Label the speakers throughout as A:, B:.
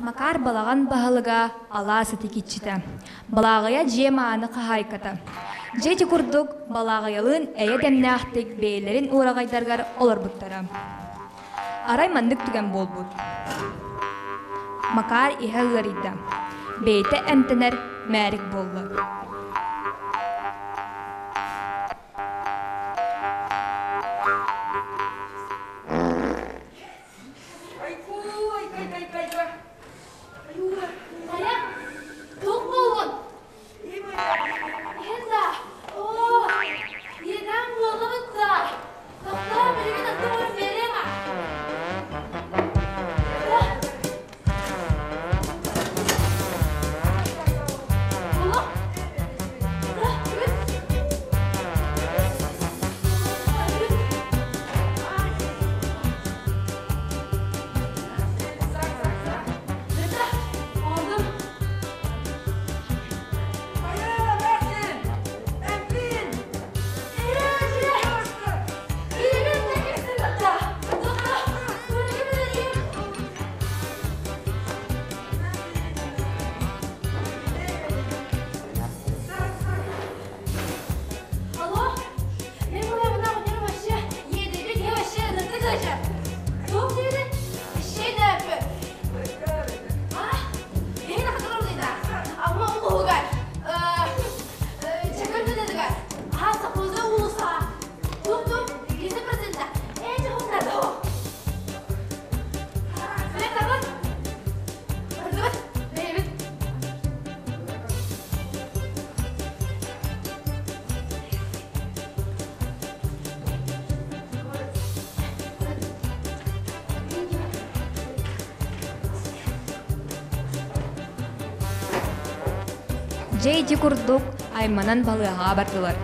A: Макар балаган баһылыга алаасыты киччите. Балагая жемааны кахайката. Жети курдук балагаялын эйе демнахтык бейлерин урагайдаргар олорбуттара. Арай мандык түген болбут. Макар ихелларида. Бейте эмтенер мәрик болду. Жейди курдук айманан балыга бардылар.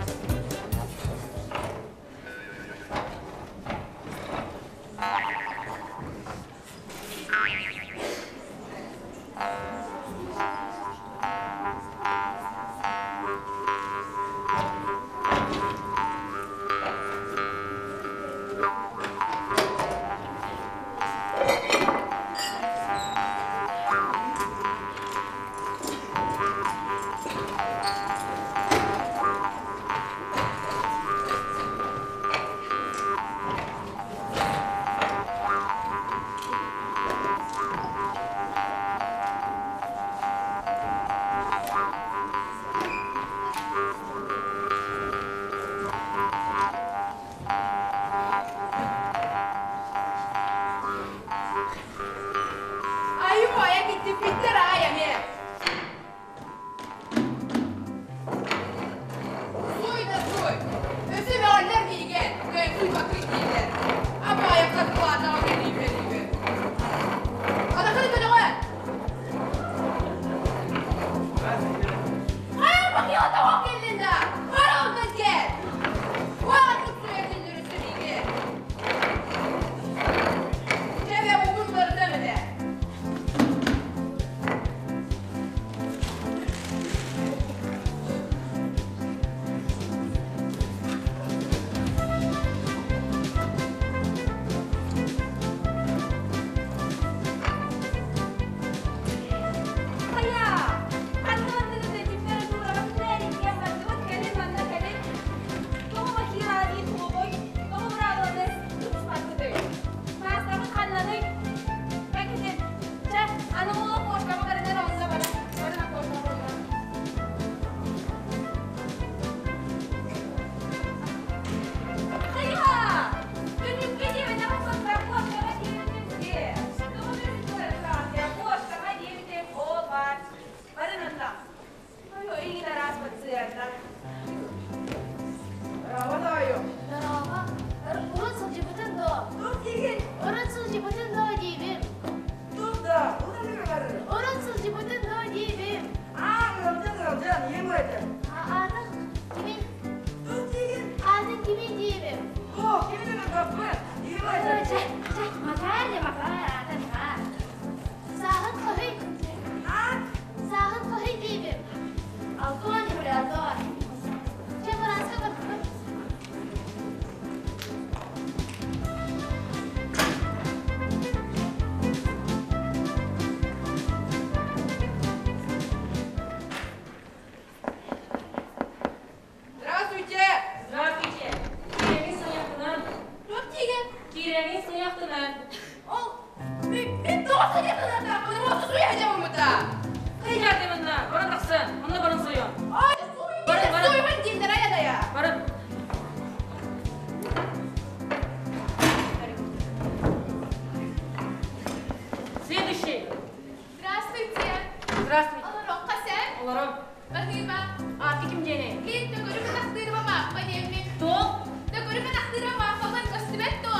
B: Здравствуйте.
C: Олорон, қасен?
B: Олорон.
C: Бақиба.
B: Аты кім дене?
C: Лин, да көрі мен ақтырыма, панемми.
B: Тоқ.
C: Да көрі мен ақтырыма, фалан көстібет то.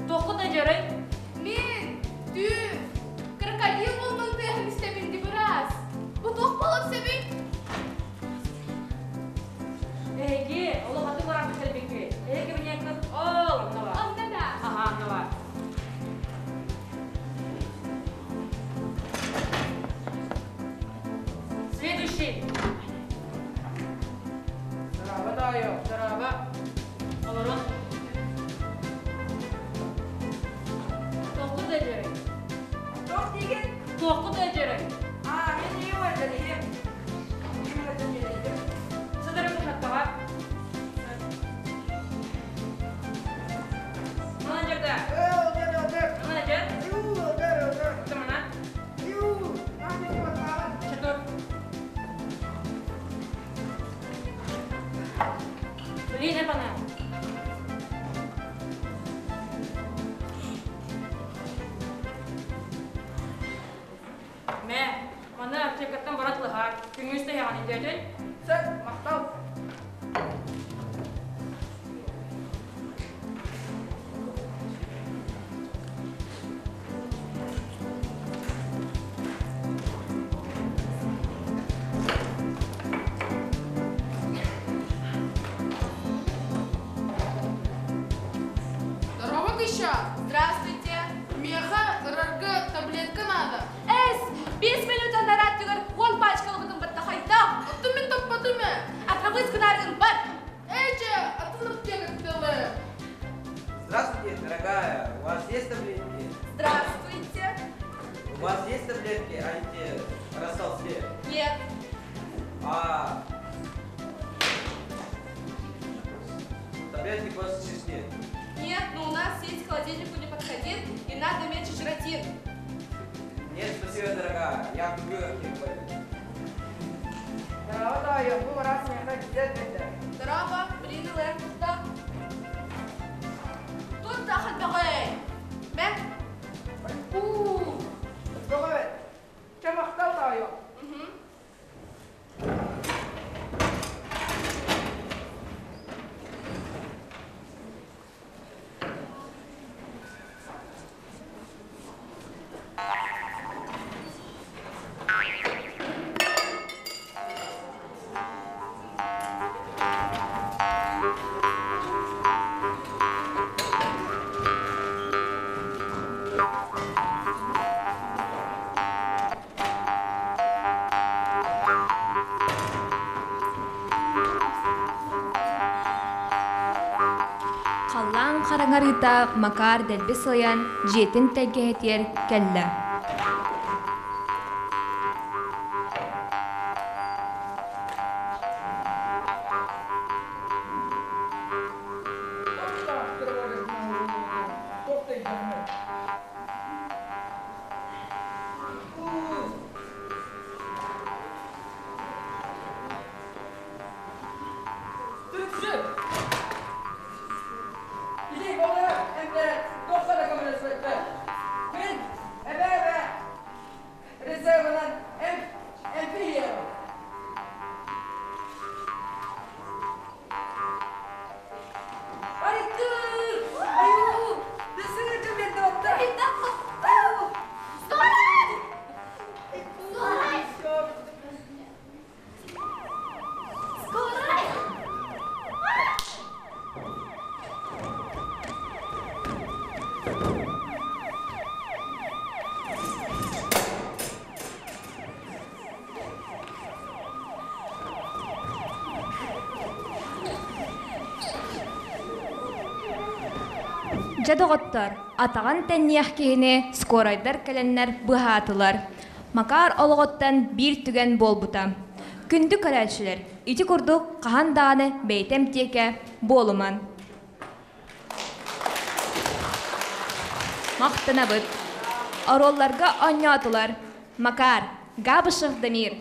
B: Тоқы да жарай.
C: Мен, тü, крокодил болмын тыяхын істемінді біраз. Бұ тоқ болып себек.
B: Эге, олы қаты барам кәлбекке. Эге мне кыз. Ол, мына бар.
C: Алда да.
B: Ага, мына бар. Следующий. Здорово, Тайо. Здорово. Олорон. Тоқы да жарай.
D: Тоқ деген?
B: Тоқы да жарай.
D: Мен не ойларым?
B: Сыдырым ұшаттаға. Мана жерді. Мана жер. Күтті мана. Чатыр. Блин, епана. Мә, мана аптекаттан баратлыға. Күңісті яған индетін.
D: Сәт, мақтау.
C: Здорово, Гыша. Здравствуйте. Меха, РРГ, таблетка надо. 5 минуттан нарат түгір 10 пачкалы бұтын бұтты қайта. Ұттымен топпадымы? Атқабыз күнарығын бар. Эче, атынып тегіттілі.
E: Здравствуйте, дорогая. У вас есть таблетки?
C: Здравствуйте.
E: У вас есть таблетки антирастолствия?
C: Нет.
E: А таблетки после чистки?
C: Нет, но у нас есть холодильнику не подходит и надо меньше жиротин.
E: Нет, спасибо, дорогая. Я куплю аптеку.
D: Здорово, Тайо. Бұл рас мені кіздет беді.
C: Здорово, Бринеле. Да. Тут тахат бағай. Мен?
D: Тоғы бет. Кем мақтау, Тайо?
A: Қаллаң қараңарыта Макар дәлбі сылаян жетін тәггәтер кәллә. Жадоғыттар, атаған тәннияқ кейіне скорайдар кәләннәр бұхатылар. Макар олығыттан бір түген бол бұта. Күнді көрәлшілер, үті күрдік қаған дағаны бәйтем теке болыман. Мақтына бұд. Аролларға анятылар. Макар, Габышев Дамир.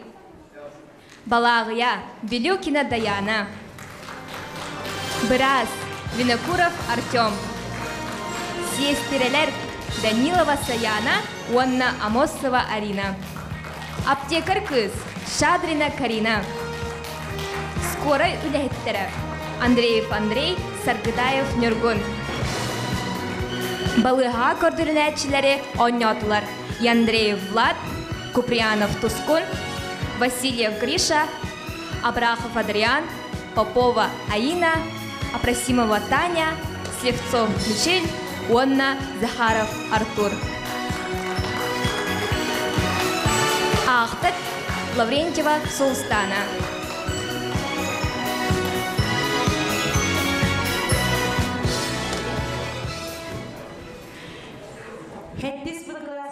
A: Балағыя, Белюкина Даяна. Біраз, Винокуров Артем. Сестерелер Данилова Саяна, Уанна Амосова Арина. Аптекар кыз Шадрина Карина. Скорой үләһеттері Андреев Андрей, Саргыдаев Нюргун. Балыға көрдірінәтчілері Оннятылар Яндреев Влад, Куприянов Тускун, Васильев Гриша, Абрахов Адриан, Попова Аина, Апрасимова Таня, Слевцов Мишель, Онна Захаров Артур. Ахтак Лаврентьева Сулстана.
B: Хеттис бұл класс